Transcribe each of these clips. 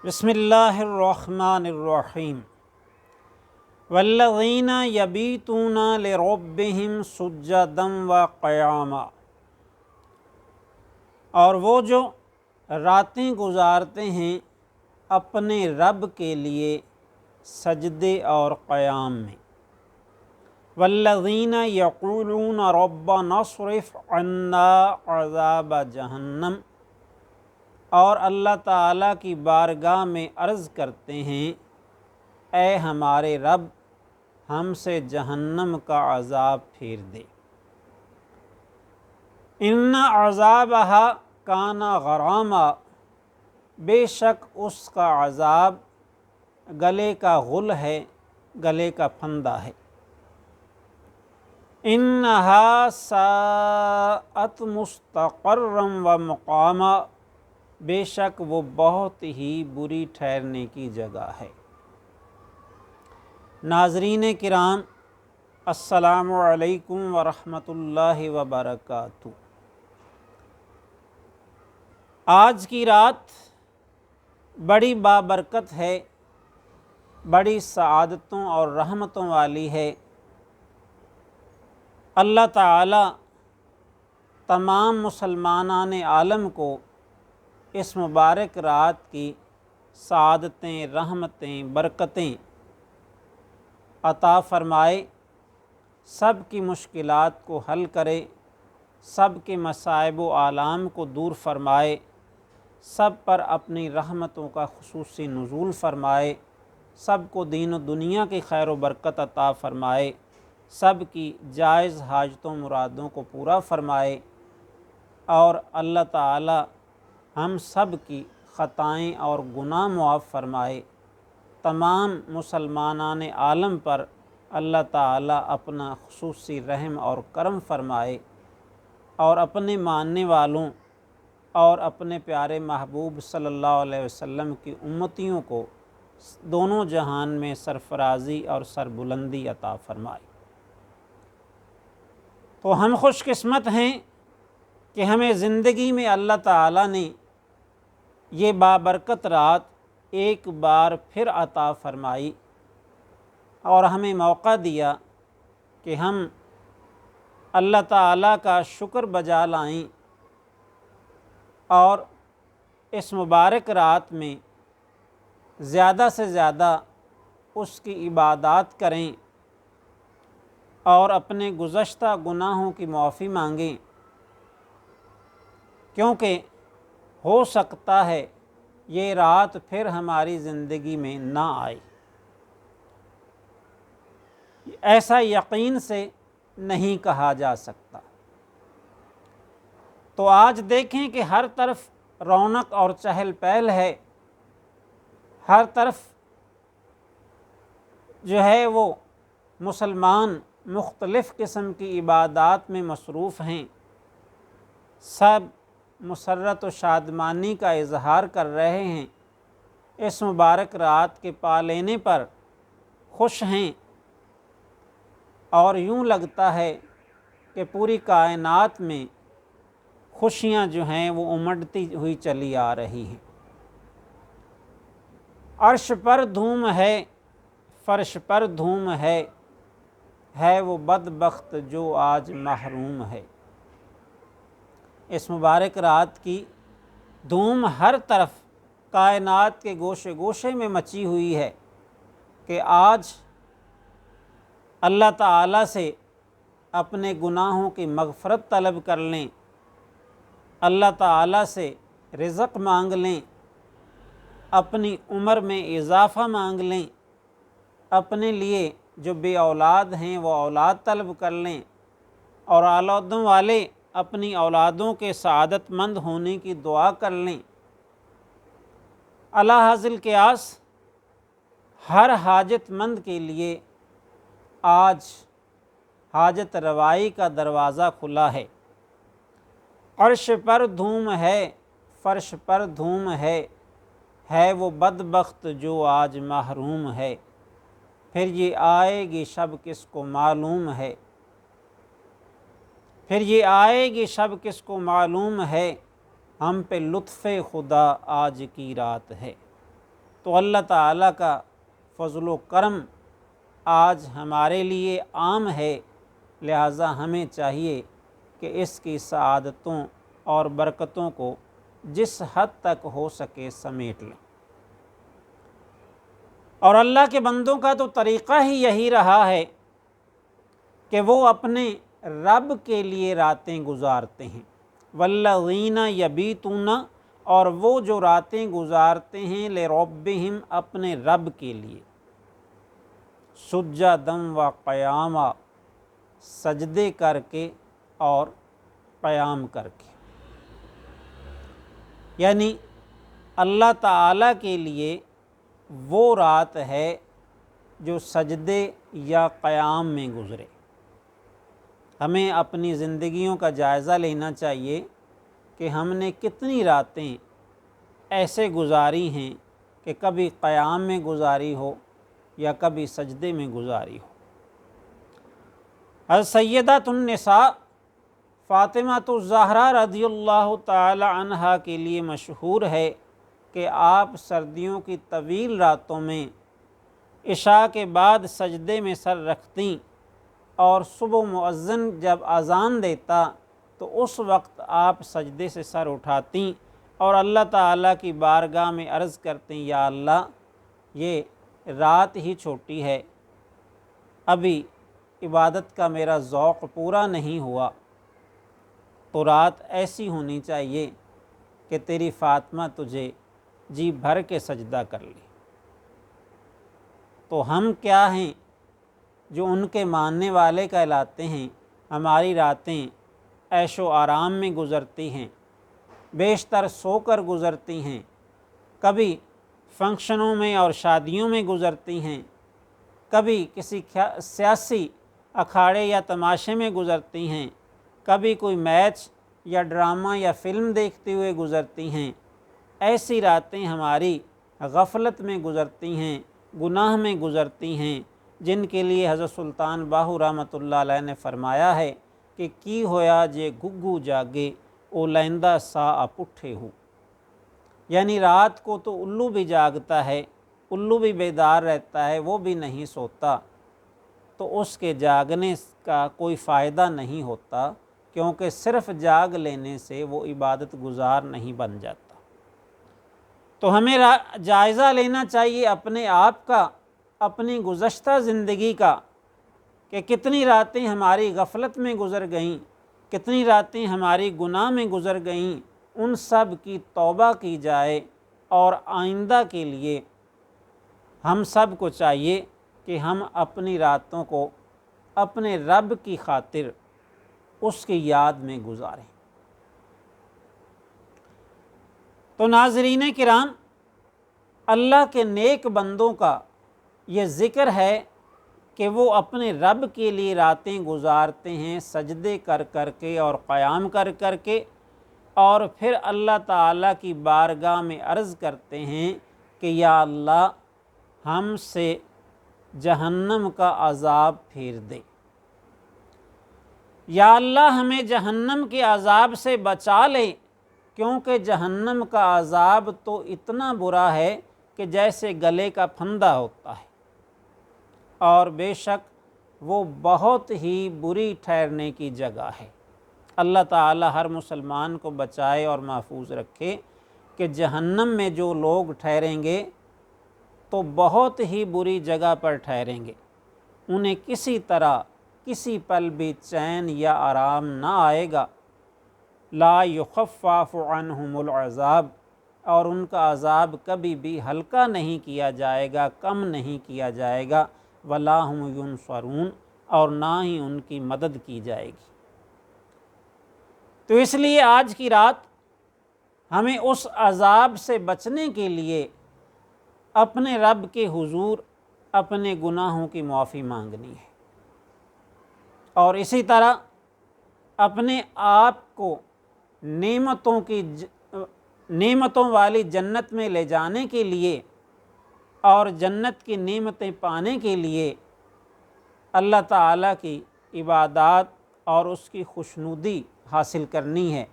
بسم اللہ الرحمن الرحیم والذین یبیتون لربہم سجدا وقیاما، اور وہ جو راتیں گزارتے ہیں اپنے رب کے لیے سجدے اور قیام میں۔ والذین یقولون ربنا اصرف عنا عذاب جہنم، اور اللہ تعالیٰ کی بارگاہ میں عرض کرتے ہیں اے ہمارے رب ہم سے جہنم کا عذاب پھیر دے۔ ان عذابہا کان غراما، بے شک اس کا عذاب گلے کا غل ہے، گلے کا پھندہ ہے۔ انہا ساءت مستقرا ومقاما، بے شک وہ بہت ہی بری ٹھہرنے کی جگہ ہے۔ ناظرین کرام، السلام علیکم ورحمۃ اللہ وبرکاتہ۔ آج کی رات بڑی بابرکت ہے، بڑی سعادتوں اور رحمتوں والی ہے۔ اللہ تعالی تمام مسلمانان عالم کو اس مبارک رات کی سعادتیں، رحمتیں، برکتیں عطا فرمائے، سب کی مشکلات کو حل کرے، سب کے مصائب و آلام کو دور فرمائے، سب پر اپنی رحمتوں کا خصوصی نزول فرمائے، سب کو دین و دنیا کی خیر و برکت عطا فرمائے، سب کی جائز حاجتوں مرادوں کو پورا فرمائے، اور اللہ تعالی ہم سب کی خطائیں اور گناہ معاف فرمائے۔ تمام مسلمانان عالم پر اللہ تعالی اپنا خصوصی رحم اور کرم فرمائے، اور اپنے ماننے والوں اور اپنے پیارے محبوب صلی اللہ علیہ وسلم کی امتیوں کو دونوں جہان میں سرفرازی اور سربلندی عطا فرمائے۔ تو ہم خوش قسمت ہیں کہ ہمیں زندگی میں اللہ تعالی نے یہ بابرکت رات ایک بار پھر عطا فرمائی، اور ہمیں موقع دیا کہ ہم اللہ تعالیٰ کا شکر بجا لائیں اور اس مبارک رات میں زیادہ سے زیادہ اس کی عبادات کریں اور اپنے گزشتہ گناہوں کی معافی مانگیں، کیونکہ ہو سکتا ہے یہ رات پھر ہماری زندگی میں نہ آئے۔ ایسا یقین سے نہیں کہا جا سکتا۔ تو آج دیکھیں کہ ہر طرف رونق اور چہل پہل ہے، ہر طرف جو ہے وہ مسلمان مختلف قسم کی عبادات میں مصروف ہیں، سب مسرت و شادمانی کا اظہار کر رہے ہیں، اس مبارک رات کے پا لینے پر خوش ہیں، اور یوں لگتا ہے کہ پوری کائنات میں خوشیاں جو ہیں وہ امڈتی ہوئی چلی آ رہی ہیں۔ عرش پر دھوم ہے، فرش پر دھوم ہے وہ بدبخت جو آج محروم ہے۔ اس مبارک رات کی دھوم ہر طرف کائنات کے گوشے گوشے میں مچی ہوئی ہے کہ آج اللہ تعالیٰ سے اپنے گناہوں کی مغفرت طلب کر لیں، اللہ تعالیٰ سے رزق مانگ لیں، اپنی عمر میں اضافہ مانگ لیں، اپنے لیے جو بے اولاد ہیں وہ اولاد طلب کر لیں، اور اولادوں والے اپنی اولادوں کے سعادت مند ہونے کی دعا کر لیں۔ علی حاصل قیاس ہر حاجت مند کے لیے آج حاجت روائی کا دروازہ کھلا ہے۔ عرش پر دھوم ہے، فرش پر دھوم ہے وہ بدبخت جو آج محروم ہے، پھر یہ آئے گی شب کس کو معلوم ہے، پھر یہ آئے گی شب کس کو معلوم ہے، ہم پہ لطف خدا آج کی رات ہے۔ تو اللہ تعالیٰ کا فضل و کرم آج ہمارے لیے عام ہے، لہٰذا ہمیں چاہیے کہ اس کی سعادتوں اور برکتوں کو جس حد تک ہو سکے سمیٹ لیں۔ اور اللہ کے بندوں کا تو طریقہ ہی یہی رہا ہے کہ وہ اپنے رب کے لیے راتیں گزارتے ہیں۔ والذین یبیتون، اور وہ جو راتیں گزارتے ہیں لربہم، اپنے رب کے لیے، سجدا و قیاما، سجدے کر کے اور قیام کر کے، یعنی اللہ تعالیٰ کے لیے وہ رات ہے جو سجدے یا قیام میں گزرے۔ ہمیں اپنی زندگیوں کا جائزہ لینا چاہیے کہ ہم نے کتنی راتیں ایسے گزاری ہیں کہ کبھی قیام میں گزاری ہو یا کبھی سجدے میں گزاری ہو۔ حضرت سیدۃ النساء فاطمہ الزہرا رضی اللہ تعالی عنہا کے لیے مشہور ہے کہ آپ سردیوں کی طویل راتوں میں عشاء کے بعد سجدے میں سر رکھتیں، اور صبح مؤذن جب اذان دیتا تو اس وقت آپ سجدے سے سر اٹھاتیں اور اللہ تعالیٰ کی بارگاہ میں عرض کرتیں، یا اللہ یہ رات ہی چھوٹی ہے، ابھی عبادت کا میرا ذوق پورا نہیں ہوا، تو رات ایسی ہونی چاہیے کہ تیری فاطمہ تجھے جی بھر کے سجدہ کر لے۔ تو ہم کیا ہیں جو ان کے ماننے والے کہلاتے ہیں؟ ہماری راتیں عیش و آرام میں گزرتی ہیں، بیشتر سو کر گزرتی ہیں، کبھی فنکشنوں میں اور شادیوں میں گزرتی ہیں، کبھی کسی سیاسی اکھاڑے یا تماشے میں گزرتی ہیں، کبھی کوئی میچ یا ڈرامہ یا فلم دیکھتے ہوئے گزرتی ہیں۔ ایسی راتیں ہماری غفلت میں گزرتی ہیں، گناہ میں گزرتی ہیں، جن کے لیے حضرت سلطان باہو رحمۃ اللہ علیہ نے فرمایا ہے کہ کی ہویا جے گگو جاگے او لیندہ سا اپٹھے ہو، یعنی رات کو تو الو بھی جاگتا ہے، الو بھی بیدار رہتا ہے، وہ بھی نہیں سوتا، تو اس کے جاگنے کا کوئی فائدہ نہیں ہوتا، کیونکہ صرف جاگ لینے سے وہ عبادت گزار نہیں بن جاتا۔ تو ہمیں جائزہ لینا چاہیے اپنے آپ کا، اپنی گزشتہ زندگی کا، کہ کتنی راتیں ہماری غفلت میں گزر گئیں، کتنی راتیں ہماری گناہ میں گزر گئیں، ان سب کی توبہ کی جائے، اور آئندہ کے لیے ہم سب کو چاہیے کہ ہم اپنی راتوں کو اپنے رب کی خاطر اس کی یاد میں گزاریں۔ تو ناظرین کرام، اللہ کے نیک بندوں کا یہ ذکر ہے کہ وہ اپنے رب کے لیے راتیں گزارتے ہیں، سجدے کر کر کے اور قیام کر کر کے، اور پھر اللہ تعالیٰ کی بارگاہ میں عرض کرتے ہیں کہ یا اللہ ہم سے جہنم کا عذاب پھیر دے، یا اللہ ہمیں جہنم کے عذاب سے بچا لے، کیونکہ جہنم کا عذاب تو اتنا برا ہے کہ جیسے گلے کا پھندا ہوتا ہے، اور بے شک وہ بہت ہی بری ٹھہرنے کی جگہ ہے۔ اللہ تعالی ہر مسلمان کو بچائے اور محفوظ رکھے کہ جہنم میں جو لوگ ٹھہریں گے تو بہت ہی بری جگہ پر ٹھہریں گے، انہیں کسی طرح کسی پل بھی چین یا آرام نہ آئے گا۔ لا یخفف عنہم العذاب، اور ان کا عذاب کبھی بھی ہلکا نہیں کیا جائے گا، کم نہیں کیا جائے گا، ولا ہم ینصرون، اور نہ ہی ان کی مدد کی جائے گی۔ تو اس لیے آج کی رات ہمیں اس عذاب سے بچنے کے لیے اپنے رب کے حضور اپنے گناہوں کی معافی مانگنی ہے، اور اسی طرح اپنے آپ کو نعمتوں والی جنت میں لے جانے کے لیے اور جنت کی نعمتیں پانے کے لیے اللہ تعالیٰ کی عبادات اور اس کی خوشنودی حاصل کرنی ہے،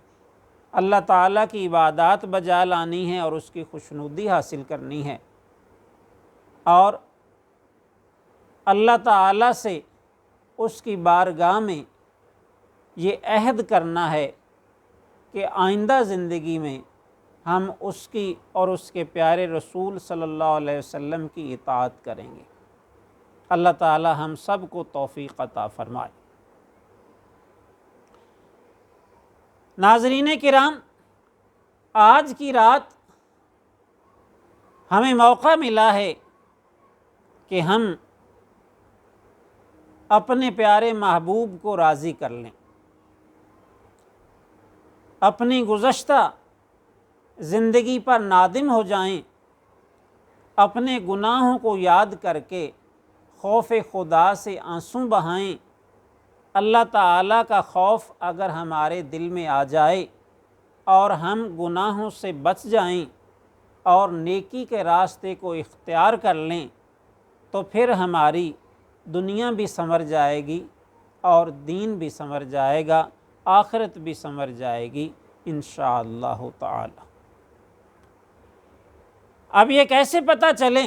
اللہ تعالیٰ کی عبادات بجا لانی ہے اور اس کی خوشنودی حاصل کرنی ہے۔ اور اللہ تعالیٰ سے اس کی بارگاہ میں یہ عہد کرنا ہے کہ آئندہ زندگی میں ہم اس کی اور اس کے پیارے رسول صلی اللہ علیہ وسلم کی اطاعت کریں گے۔ اللہ تعالی ہم سب کو توفیق عطا فرمائے۔ ناظرین کرام، آج کی رات ہمیں موقع ملا ہے کہ ہم اپنے پیارے محبوب کو راضی کر لیں، اپنی گزشتہ زندگی پر نادم ہو جائیں، اپنے گناہوں کو یاد کر کے خوف خدا سے آنسو بہائیں۔ اللہ تعالیٰ کا خوف اگر ہمارے دل میں آ جائے اور ہم گناہوں سے بچ جائیں اور نیکی کے راستے کو اختیار کر لیں تو پھر ہماری دنیا بھی سنور جائے گی اور دین بھی سنور جائے گا، آخرت بھی سنور جائے گی انشاءاللہ تعالی۔ اب یہ کیسے پتہ چلے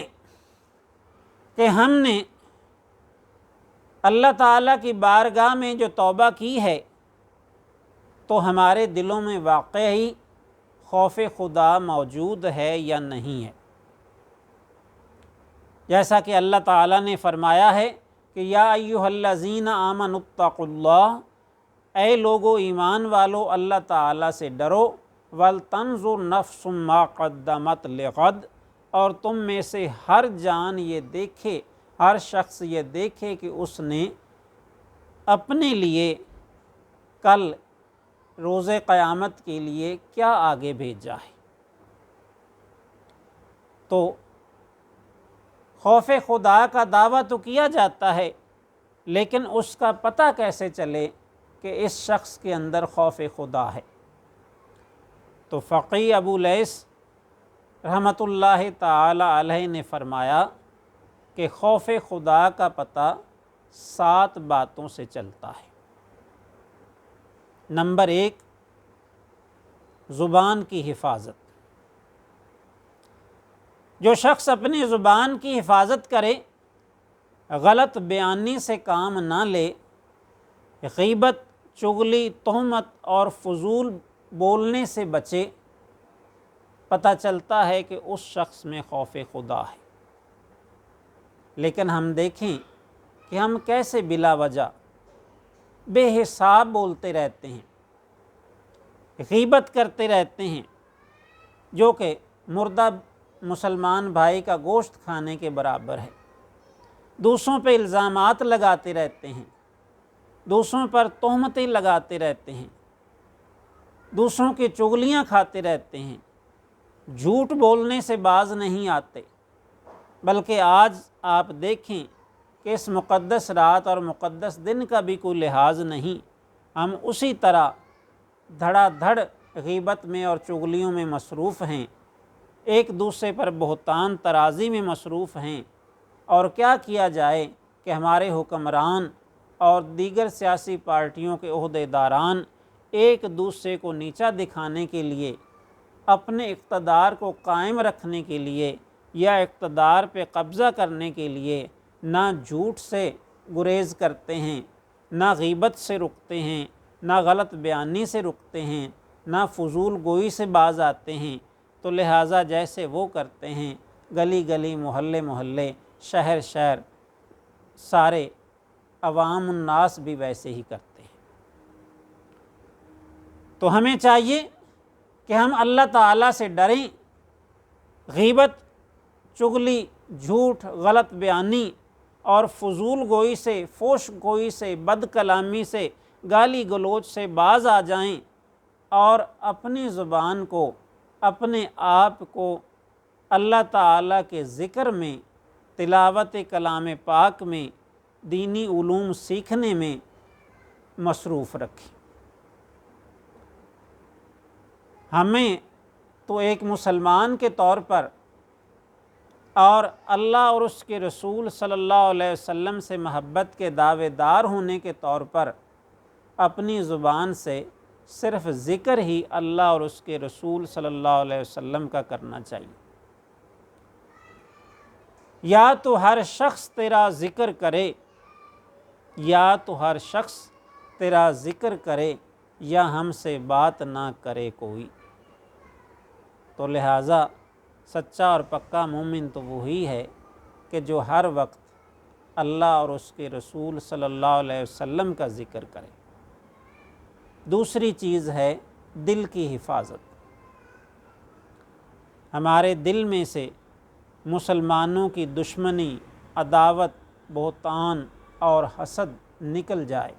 کہ ہم نے اللہ تعالیٰ کی بارگاہ میں جو توبہ کی ہے تو ہمارے دلوں میں واقعی خوف خدا موجود ہے یا نہیں ہے؟ جیسا کہ اللہ تعالیٰ نے فرمایا ہے کہ یا ایھا الذین آمنوا اتقوا اللہ، اے لوگو ایمان والو اللہ تعالیٰ سے ڈرو، وَلْتَنْظُرْ نَفْسٌ مَا قَدَّمَتْ لِغَدٍ، اور تم میں سے ہر جان یہ دیکھے، ہر شخص یہ دیکھے کہ اس نے اپنے لیے کل روز قیامت کے لیے کیا آگے بھیجا ہے۔ تو خوف خدا کا دعویٰ تو کیا جاتا ہے، لیکن اس کا پتہ کیسے چلے کہ اس شخص کے اندر خوف خدا ہے؟ تو فقی ابو لیث رحمۃ اللہ تعالی علیہ نے فرمایا کہ خوف خدا کا پتہ 7 باتوں سے چلتا ہے۔ نمبر 1، زبان کی حفاظت۔ جو شخص اپنی زبان کی حفاظت کرے، غلط بیانی سے کام نہ لے، غیبت، چغلی، تہمت اور فضول بولنے سے بچے، پتہ چلتا ہے کہ اس شخص میں خوف خدا ہے۔ لیکن ہم دیکھیں کہ ہم کیسے بلا وجہ بے حساب بولتے رہتے ہیں، غیبت کرتے رہتے ہیں، جو کہ مردہ مسلمان بھائی کا گوشت کھانے کے برابر ہے۔ دوسروں پہ الزامات لگاتے رہتے ہیں، دوسروں پر تہمتیں لگاتے رہتے ہیں، دوسروں کی چغلیاں کھاتے رہتے ہیں، جھوٹ بولنے سے باز نہیں آتے۔ بلکہ آج آپ دیکھیں کہ اس مقدس رات اور مقدس دن کا بھی کوئی لحاظ نہیں، ہم اسی طرح دھڑا دھڑ غیبت میں اور چغلیوں میں مصروف ہیں، ایک دوسرے پر بہتان ترازی میں مصروف ہیں۔ اور کیا کیا جائے کہ ہمارے حکمران اور دیگر سیاسی پارٹیوں کے عہدیداران ایک دوسرے کو نیچا دکھانے کے لیے، اپنے اقتدار کو قائم رکھنے کے لیے یا اقتدار پہ قبضہ کرنے کے لیے نہ جھوٹ سے گریز کرتے ہیں، نہ غیبت سے رکتے ہیں، نہ غلط بیانی سے رکتے ہیں، نہ فضول گوئی سے باز آتے ہیں، تو لہٰذا جیسے وہ کرتے ہیں، گلی گلی، محلے محلے، شہر شہر، سارے عوام الناس بھی ویسے ہی کرتے ہیں۔ تو ہمیں چاہیے کہ ہم اللہ تعالیٰ سے ڈریں، غیبت، چغلی، جھوٹ، غلط بیانی اور فضول گوئی سے، فوش گوئی سے، بد کلامی سے، گالی گلوچ سے باز آ جائیں اور اپنی زبان کو، اپنے آپ کو اللہ تعالیٰ کے ذکر میں، تلاوت کلام پاک میں، دینی علوم سیکھنے میں مصروف رکھیں۔ ہمیں تو ایک مسلمان کے طور پر اور اللہ اور اس کے رسول صلی اللہ علیہ وسلم سے محبت کے دعوے دار ہونے کے طور پر اپنی زبان سے صرف ذکر ہی اللہ اور اس کے رسول صلی اللہ علیہ وسلم کا کرنا چاہیے۔ یا تو ہر شخص تیرا ذکر کرے، یا تو ہر شخص تیرا ذکر کرے، یا ہم سے بات نہ کرے کوئی۔ تو لہٰذا سچا اور پکا مومن تو وہی ہے کہ جو ہر وقت اللہ اور اس کے رسول صلی اللہ علیہ وسلم کا ذکر کرے۔ دوسری چیز ہے دل کی حفاظت۔ ہمارے دل میں سے مسلمانوں کی دشمنی، عداوت، بہتان اور حسد نکل جائے،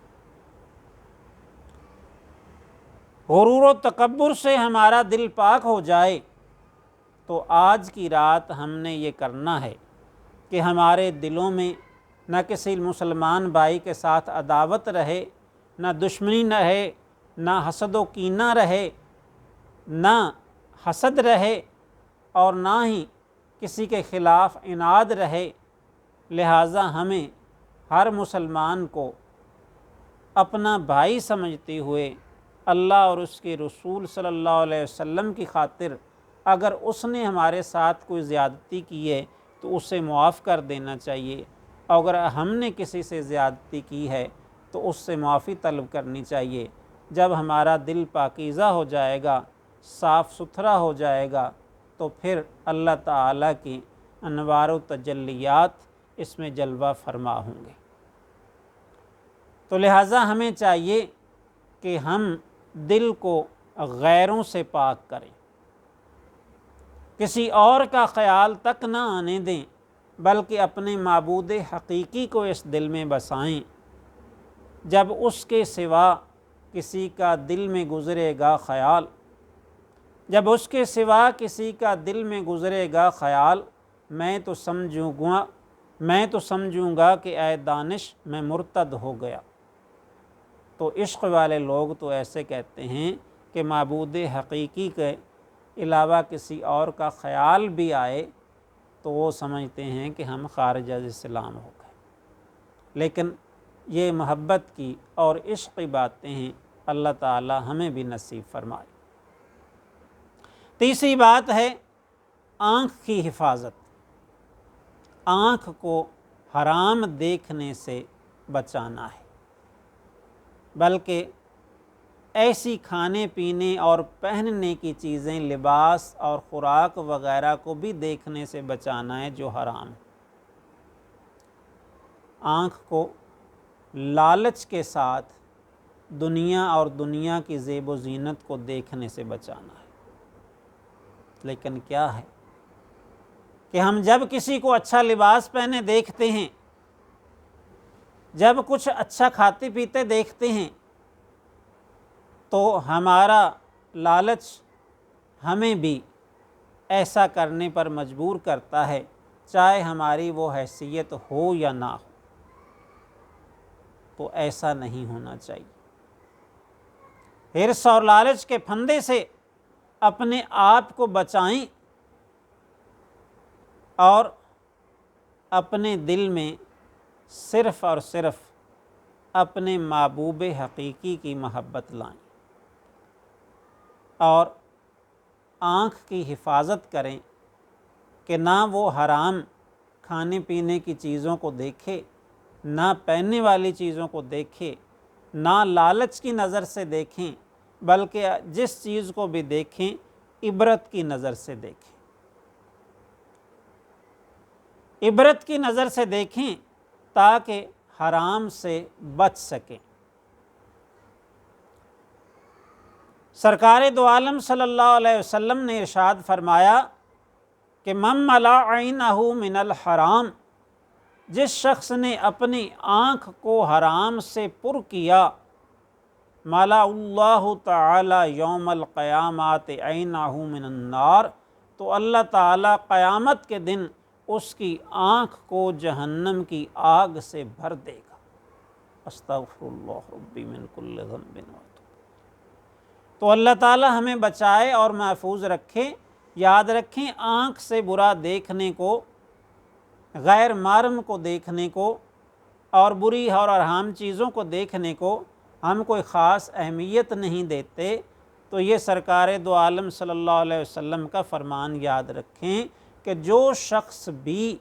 غرور و تکبر سے ہمارا دل پاک ہو جائے، تو آج کی رات ہم نے یہ کرنا ہے کہ ہمارے دلوں میں نہ کسی مسلمان بھائی کے ساتھ عداوت رہے، نہ دشمنی رہے، نہ حسد و کینہ رہے، نہ حسد رہے، اور نہ ہی کسی کے خلاف عناد رہے۔ لہٰذا ہمیں ہر مسلمان کو اپنا بھائی سمجھتے ہوئے اللہ اور اس کے رسول صلی اللہ علیہ وسلم کی خاطر اگر اس نے ہمارے ساتھ کوئی زیادتی کی ہے تو اسے معاف کر دینا چاہیے، اور اگر ہم نے کسی سے زیادتی کی ہے تو اس سے معافی طلب کرنی چاہیے۔ جب ہمارا دل پاکیزہ ہو جائے گا، صاف ستھرا ہو جائے گا، تو پھر اللہ تعالیٰ کی انوار و تجلیات اس میں جلوہ فرما ہوں گے۔ تو لہٰذا ہمیں چاہیے کہ ہم دل کو غیروں سے پاک کریں، کسی اور کا خیال تک نہ آنے دیں، بلکہ اپنے معبود حقیقی کو اس دل میں بسائیں۔ جب اس کے سوا کسی کا دل میں گزرے گا خیال، جب اس کے سوا کسی کا دل میں گزرے گا خیال، میں تو سمجھوں گا کہ اے دانش میں مرتد ہو گیا۔ تو عشق والے لوگ تو ایسے کہتے ہیں کہ معبود حقیقی کے علاوہ کسی اور کا خیال بھی آئے تو وہ سمجھتے ہیں کہ ہم خارج از اسلام ہو گئے۔ لیکن یہ محبت کی اور عشق کی باتیں ہیں، اللہ تعالی ہمیں بھی نصیب فرمائے۔ تیسری بات ہے آنکھ کی حفاظت۔ آنکھ کو حرام دیکھنے سے بچانا ہے، بلکہ ایسی کھانے پینے اور پہننے کی چیزیں، لباس اور خوراک وغیرہ کو بھی دیکھنے سے بچانا ہے جو حرام ہے۔ آنکھ کو لالچ کے ساتھ دنیا اور دنیا کی زیب و زینت کو دیکھنے سے بچانا ہے۔ لیکن کیا ہے کہ ہم جب کسی کو اچھا لباس پہنے دیکھتے ہیں، جب کچھ اچھا کھاتے پیتے دیکھتے ہیں، تو ہمارا لالچ ہمیں بھی ایسا کرنے پر مجبور کرتا ہے، چاہے ہماری وہ حیثیت ہو یا نہ ہو۔ تو ایسا نہیں ہونا چاہیے۔ حرص اور لالچ کے پھندے سے اپنے آپ کو بچائیں اور اپنے دل میں صرف اور صرف اپنے محبوب حقیقی کی محبت لائیں، اور آنکھ کی حفاظت کریں کہ نہ وہ حرام کھانے پینے کی چیزوں کو دیکھے، نہ پہننے والی چیزوں کو دیکھے، نہ لالچ کی نظر سے دیکھیں، بلکہ جس چیز کو بھی دیکھیں عبرت کی نظر سے دیکھیں، عبرت کی نظر سے دیکھیں تاکہ حرام سے بچ سکیں۔ سرکار دو عالم صلی اللہ علیہ وسلم نے ارشاد فرمایا کہ من ملا عینہ من الحرام، جس شخص نے اپنی آنکھ کو حرام سے پر کیا، ملا اللہ تعالی یوم القیامات عینہ من النار، تو اللہ تعالی قیامت کے دن اس کی آنکھ کو جہنم کی آگ سے بھر دے گا۔ استغفر اللہ ربی من کل ذنب واتوب۔ تو اللہ تعالی ہمیں بچائے اور محفوظ رکھے۔ یاد رکھیں، آنکھ سے برا دیکھنے کو، غیر محرم کو دیکھنے کو اور بری اور حرام چیزوں کو دیکھنے کو ہم کوئی خاص اہمیت نہیں دیتے، تو یہ سرکار دو عالم صلی اللہ علیہ وسلم کا فرمان یاد رکھیں کہ جو شخص بھی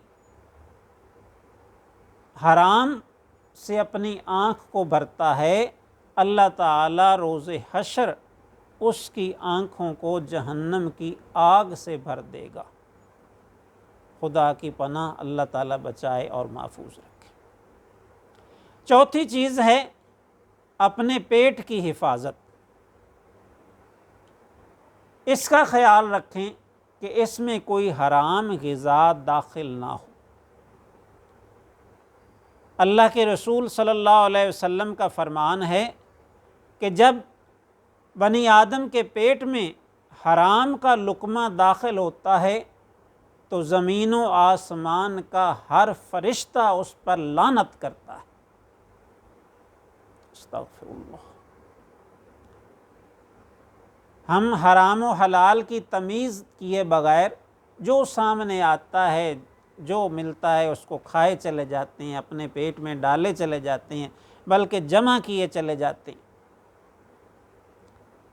حرام سے اپنی آنکھ کو بھرتا ہے، اللہ تعالیٰ روز حشر اس کی آنکھوں کو جہنم کی آگ سے بھر دے گا۔ خدا کی پناہ اللہ تعالیٰ بچائے اور محفوظ رکھے۔ چوتھی چیز ہے اپنے پیٹ کی حفاظت۔ اس کا خیال رکھیں کہ اس میں کوئی حرام غذا داخل نہ ہو۔ اللہ کے رسول صلی اللہ علیہ وسلم کا فرمان ہے کہ جب بنی آدم کے پیٹ میں حرام کا لقمہ داخل ہوتا ہے تو زمین و آسمان کا ہر فرشتہ اس پر لعنت کرتا ہے۔ استغفر اللہ۔ ہم حرام و حلال کی تمیز کیے بغیر جو سامنے آتا ہے، جو ملتا ہے اس کو کھائے چلے جاتے ہیں، اپنے پیٹ میں ڈالے چلے جاتے ہیں، بلکہ جمع کیے چلے جاتے ہیں۔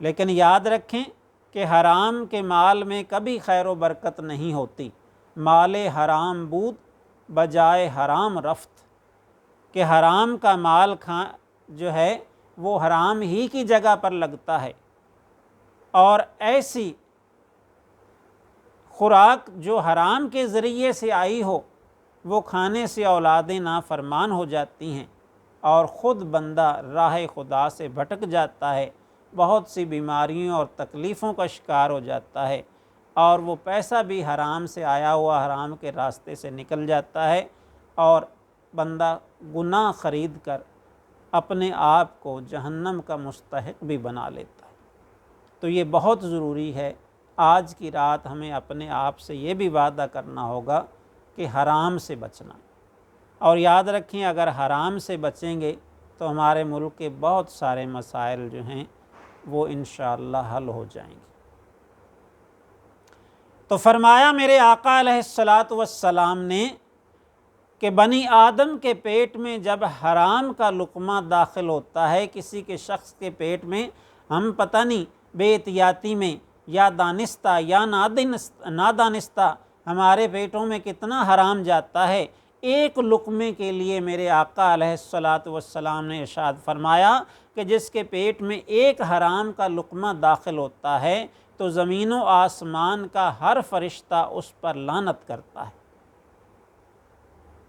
لیکن یاد رکھیں کہ حرام کے مال میں کبھی خیر و برکت نہیں ہوتی۔ مال حرام بود بجائے حرام رفت، کہ حرام کا مال جو ہے وہ حرام ہی کی جگہ پر لگتا ہے، اور ایسی خوراک جو حرام کے ذریعے سے آئی ہو وہ کھانے سے اولادیں نافرمان ہو جاتی ہیں اور خود بندہ راہ خدا سے بھٹک جاتا ہے، بہت سی بیماریوں اور تکلیفوں کا شکار ہو جاتا ہے، اور وہ پیسہ بھی حرام سے آیا ہوا حرام کے راستے سے نکل جاتا ہے، اور بندہ گناہ خرید کر اپنے آپ کو جہنم کا مستحق بھی بنا لیتا ہے۔ تو یہ بہت ضروری ہے، آج کی رات ہمیں اپنے آپ سے یہ بھی وعدہ کرنا ہوگا کہ حرام سے بچنا، اور یاد رکھیں اگر حرام سے بچیں گے تو ہمارے ملک کے بہت سارے مسائل جو ہیں وہ انشاءاللہ حل ہو جائیں گے۔ تو فرمایا میرے آقا علیہ الصلاۃ والسلام نے کہ بنی آدم کے پیٹ میں جب حرام کا لقمہ داخل ہوتا ہے، کسی کے شخص کے پیٹ میں، ہم پتہ نہیں بے احتیاطی میں یا دانستہ یا نادانستہ ہمارے پیٹوں میں کتنا حرام جاتا ہے، ایک لقمے کے لیے میرے آقا علیہ الصلاۃ والسلام نے ارشاد فرمایا کہ جس کے پیٹ میں ایک حرام کا لقمہ داخل ہوتا ہے تو زمین و آسمان کا ہر فرشتہ اس پر لعنت کرتا ہے،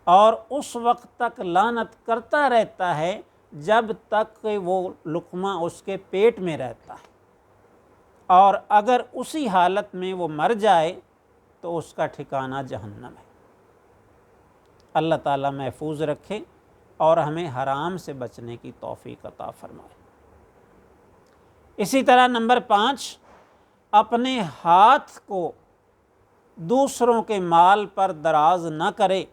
اور اس وقت تک لعنت کرتا رہتا ہے جب تک کہ وہ لقمہ اس کے پیٹ میں رہتا ہے، اور اگر اسی حالت میں وہ مر جائے تو اس کا ٹھکانہ جہنم ہے۔ اللہ تعالیٰ محفوظ رکھے اور ہمیں حرام سے بچنے کی توفیق عطا فرمائے۔ اسی طرح نمبر 5، اپنے ہاتھ کو دوسروں کے مال پر دراز نہ کرے،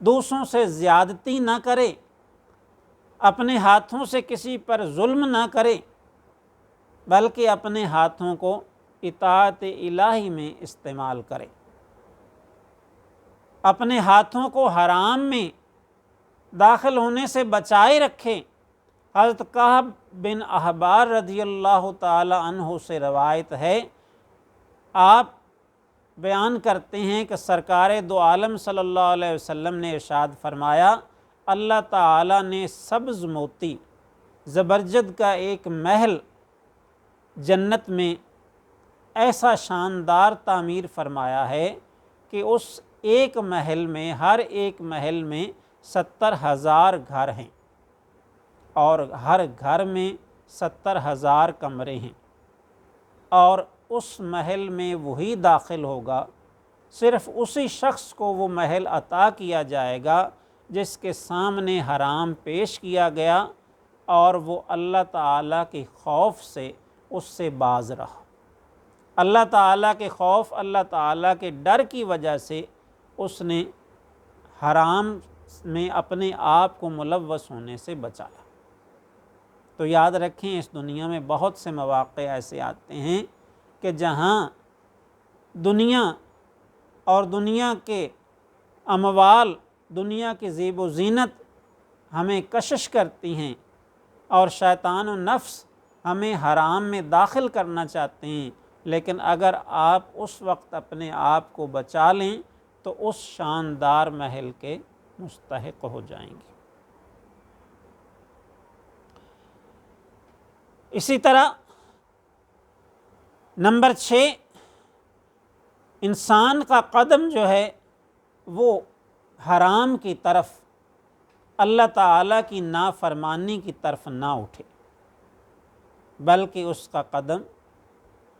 دوسروں سے زیادتی نہ کرے، اپنے ہاتھوں سے کسی پر ظلم نہ کرے، بلکہ اپنے ہاتھوں کو اطاعت الہی میں استعمال کرے، اپنے ہاتھوں کو حرام میں داخل ہونے سے بچائے رکھے۔ حضرت کعب بن احبار رضی اللہ تعالی عنہ سے روایت ہے، آپ بیان کرتے ہیں کہ سرکار دو عالم صلی اللہ علیہ وسلم نے ارشاد فرمایا، اللہ تعالیٰ نے سبز موتی زبرجد کا ایک محل جنت میں ایسا شاندار تعمیر فرمایا ہے کہ اس ایک محل میں، ہر ایک محل میں 70,000 گھر ہیں، اور ہر گھر میں 70,000 کمرے ہیں، اور اس محل میں وہی داخل ہوگا، صرف اسی شخص کو وہ محل عطا کیا جائے گا جس کے سامنے حرام پیش کیا گیا اور وہ اللہ تعالیٰ کے خوف سے اس سے باز رہا۔ اللہ تعالیٰ کے خوف، اللہ تعالیٰ کے ڈر کی وجہ سے اس نے حرام میں اپنے آپ کو ملوث ہونے سے بچایا۔ تو یاد رکھیں اس دنیا میں بہت سے مواقع ایسے آتے ہیں کہ جہاں دنیا اور دنیا کے اموال، دنیا کی زیب و زینت ہمیں کشش کرتی ہیں، اور شیطان و نفس ہمیں حرام میں داخل کرنا چاہتے ہیں، لیکن اگر آپ اس وقت اپنے آپ کو بچا لیں تو اس شاندار محل کے مستحق ہو جائیں گی۔ اسی طرح نمبر 6، انسان کا قدم جو ہے وہ حرام کی طرف، اللہ تعالیٰ کی نافرمانی کی طرف نہ اٹھے، بلکہ اس کا قدم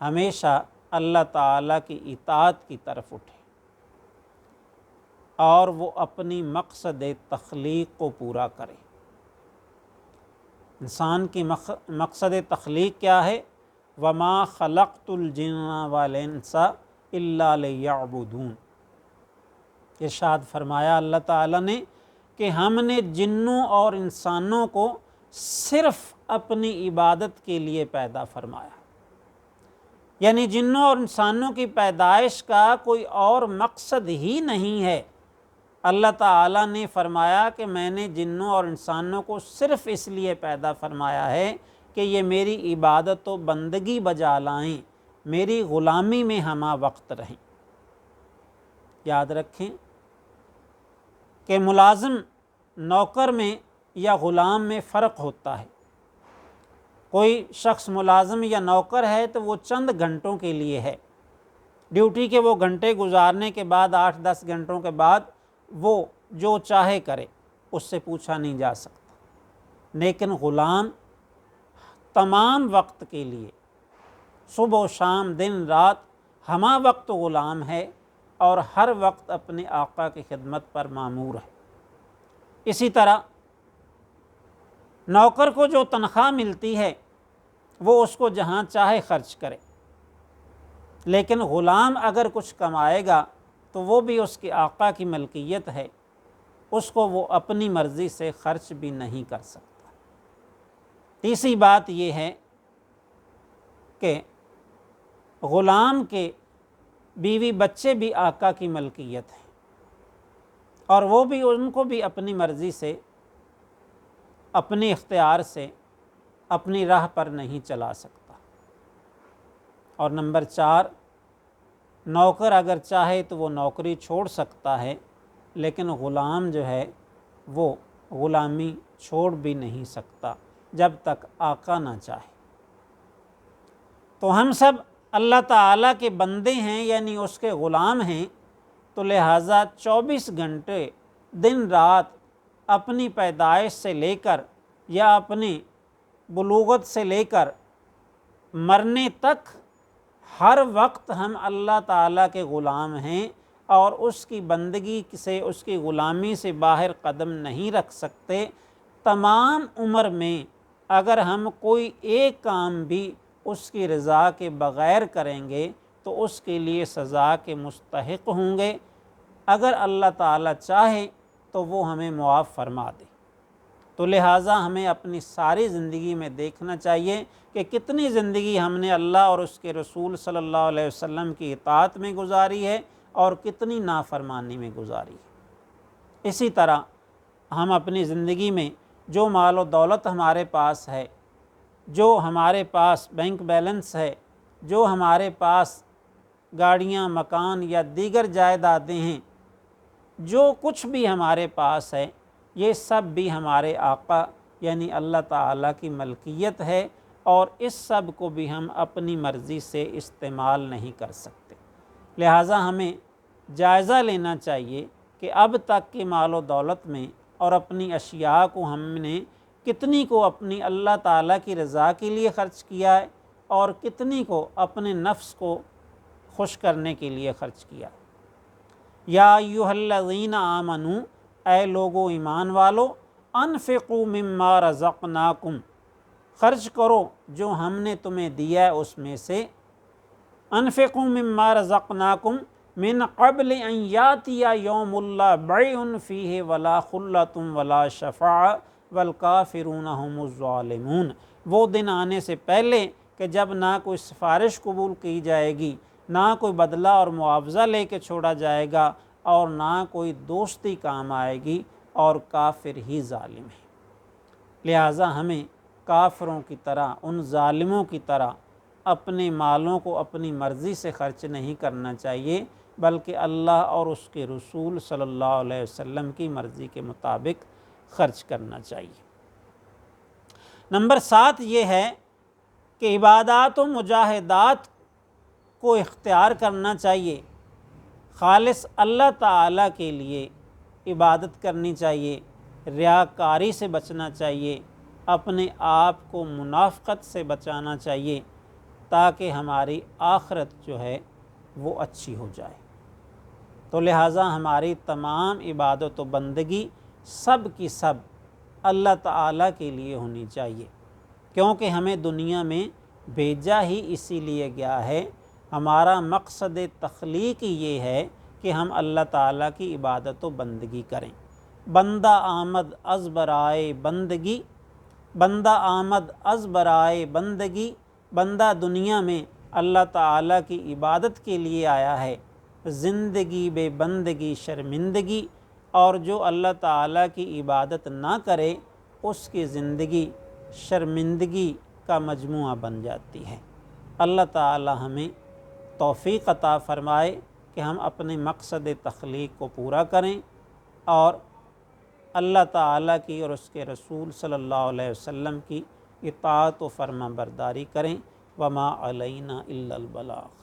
ہمیشہ اللہ تعالیٰ کی اطاعت کی طرف اٹھے، اور وہ اپنی مقصد تخلیق کو پورا کرے۔ انسان کی مقصد تخلیق کیا ہے؟ وَمَا خَلَقْتُ الْجِنَّ وَالْإِنسَ إِلَّا لِيَعْبُدُونَ۔ ارشاد فرمایا اللہ تعالیٰ نے کہ ہم نے جنوں اور انسانوں کو صرف اپنی عبادت کے لیے پیدا فرمایا، یعنی جنوں اور انسانوں کی پیدائش کا کوئی اور مقصد ہی نہیں ہے۔ اللہ تعالیٰ نے فرمایا کہ میں نے جنوں اور انسانوں کو صرف اس لیے پیدا فرمایا ہے کہ یہ میری عبادت و بندگی بجا لائیں، میری غلامی میں ہمہ وقت رہیں۔ یاد رکھیں کہ ملازم نوکر میں یا غلام میں فرق ہوتا ہے۔ کوئی شخص ملازم یا نوکر ہے تو وہ چند گھنٹوں کے لیے ہے، ڈیوٹی کے وہ گھنٹے گزارنے کے بعد 8-10 گھنٹوں کے بعد وہ جو چاہے کرے، اس سے پوچھا نہیں جا سکتا۔ لیکن غلام تمام وقت کے لیے، صبح و شام، دن رات، ہمہ وقت غلام ہے اور ہر وقت اپنے آقا کی خدمت پر مامور ہے۔ اسی طرح نوکر کو جو تنخواہ ملتی ہے وہ اس کو جہاں چاہے خرچ کرے، لیکن غلام اگر کچھ کمائے گا تو وہ بھی اس کے آقا کی ملکیت ہے، اس کو وہ اپنی مرضی سے خرچ بھی نہیں کر سکتا۔ تیسری بات یہ ہے کہ غلام کے بیوی بچے بھی آقا کی ملکیت ہیں، اور وہ بھی ان کو بھی اپنی مرضی سے، اپنے اختیار سے اپنی راہ پر نہیں چلا سکتا۔ اور نمبر 4، نوکر اگر چاہے تو وہ نوکری چھوڑ سکتا ہے، لیکن غلام جو ہے وہ غلامی چھوڑ بھی نہیں سکتا جب تک آقا نہ چاہے۔ تو ہم سب اللہ تعالیٰ کے بندے ہیں، یعنی اس کے غلام ہیں، تو لہٰذا 24 گھنٹے دن رات اپنی پیدائش سے لے کر یا اپنی بلوغت سے لے کر مرنے تک ہر وقت ہم اللہ تعالیٰ کے غلام ہیں، اور اس کی بندگی سے، اس کی غلامی سے باہر قدم نہیں رکھ سکتے۔ تمام عمر میں اگر ہم کوئی ایک کام بھی اس کی رضا کے بغیر کریں گے تو اس کے لیے سزا کے مستحق ہوں گے۔ اگر اللہ تعالیٰ چاہے تو وہ ہمیں معاف فرما دے۔ تو لہٰذا ہمیں اپنی ساری زندگی میں دیکھنا چاہیے کہ کتنی زندگی ہم نے اللہ اور اس کے رسول صلی اللہ علیہ وسلم کی اطاعت میں گزاری ہے اور کتنی نافرمانی میں گزاری ہے۔ اسی طرح ہم اپنی زندگی میں جو مال و دولت ہمارے پاس ہے، جو ہمارے پاس بینک بیلنس ہے، جو ہمارے پاس گاڑیاں، مکان یا دیگر جائیدادیں ہیں، جو کچھ بھی ہمارے پاس ہے، یہ سب بھی ہمارے آقا یعنی اللہ تعالیٰ کی ملکیت ہے، اور اس سب کو بھی ہم اپنی مرضی سے استعمال نہیں کر سکتے۔ لہٰذا ہمیں جائزہ لینا چاہیے کہ اب تک کے مال و دولت میں اور اپنی اشیاء کو ہم نے کتنی کو اپنی اللہ تعالیٰ کی رضا کے لیے خرچ کیا ہے اور کتنی کو اپنے نفس کو خوش کرنے کے لیے خرچ کیا۔ یا ایھا الذین آمنوا، اے لوگو ایمان والو، انفقوا مما رزقناکم، خرچ کرو جو ہم نے تمہیں دیا ہے اس میں سے۔ انفقوا مما رزقناکم من قبل ان یاتی یوم لا بیع فیہ ولا خلۃ ولا شفاعۃ والکافرون هم الظالمون، وہ دن آنے سے پہلے کہ جب نہ کوئی سفارش قبول کی جائے گی، نہ کوئی بدلہ اور معاوضہ لے کے چھوڑا جائے گا، اور نہ کوئی دوستی کام آئے گی، اور کافر ہی ظالم ہے۔ لہٰذا ہمیں کافروں کی طرح، ان ظالموں کی طرح اپنے مالوں کو اپنی مرضی سے خرچ نہیں کرنا چاہیے، بلکہ اللہ اور اس کے رسول صلی اللہ علیہ وسلم کی مرضی کے مطابق خرچ کرنا چاہیے۔ نمبر 7 یہ ہے کہ عبادات و مجاہدات کو اختیار کرنا چاہیے، خالص اللہ تعالیٰ کے لیے عبادت کرنی چاہیے، ریاکاری سے بچنا چاہیے، اپنے آپ کو منافقت سے بچانا چاہیے تاکہ ہماری آخرت جو ہے وہ اچھی ہو جائے۔ تو لہٰذا ہماری تمام عبادت و بندگی سب کی سب اللہ تعالیٰ کے لیے ہونی چاہیے، کیونکہ ہمیں دنیا میں بھیجا ہی اسی لیے گیا ہے۔ ہمارا مقصد تخلیق یہ ہے کہ ہم اللہ تعالیٰ کی عبادت و بندگی کریں۔ بندہ آمد از برائے بندگی، بندہ آمد از برائے بندگی، بندہ دنیا میں اللہ تعالیٰ کی عبادت کے لیے آیا ہے، زندگی بے بندگی شرمندگی، اور جو اللہ تعالیٰ کی عبادت نہ کرے اس کی زندگی شرمندگی کا مجموعہ بن جاتی ہے۔ اللہ تعالیٰ ہمیں توفیق عطا فرمائے کہ ہم اپنے مقصد تخلیق کو پورا کریں اور اللہ تعالیٰ کی اور اس کے رسول صلی اللہ علیہ وسلم کی اطاعت و فرما برداری کریں۔ وما علینا الا البلاغ۔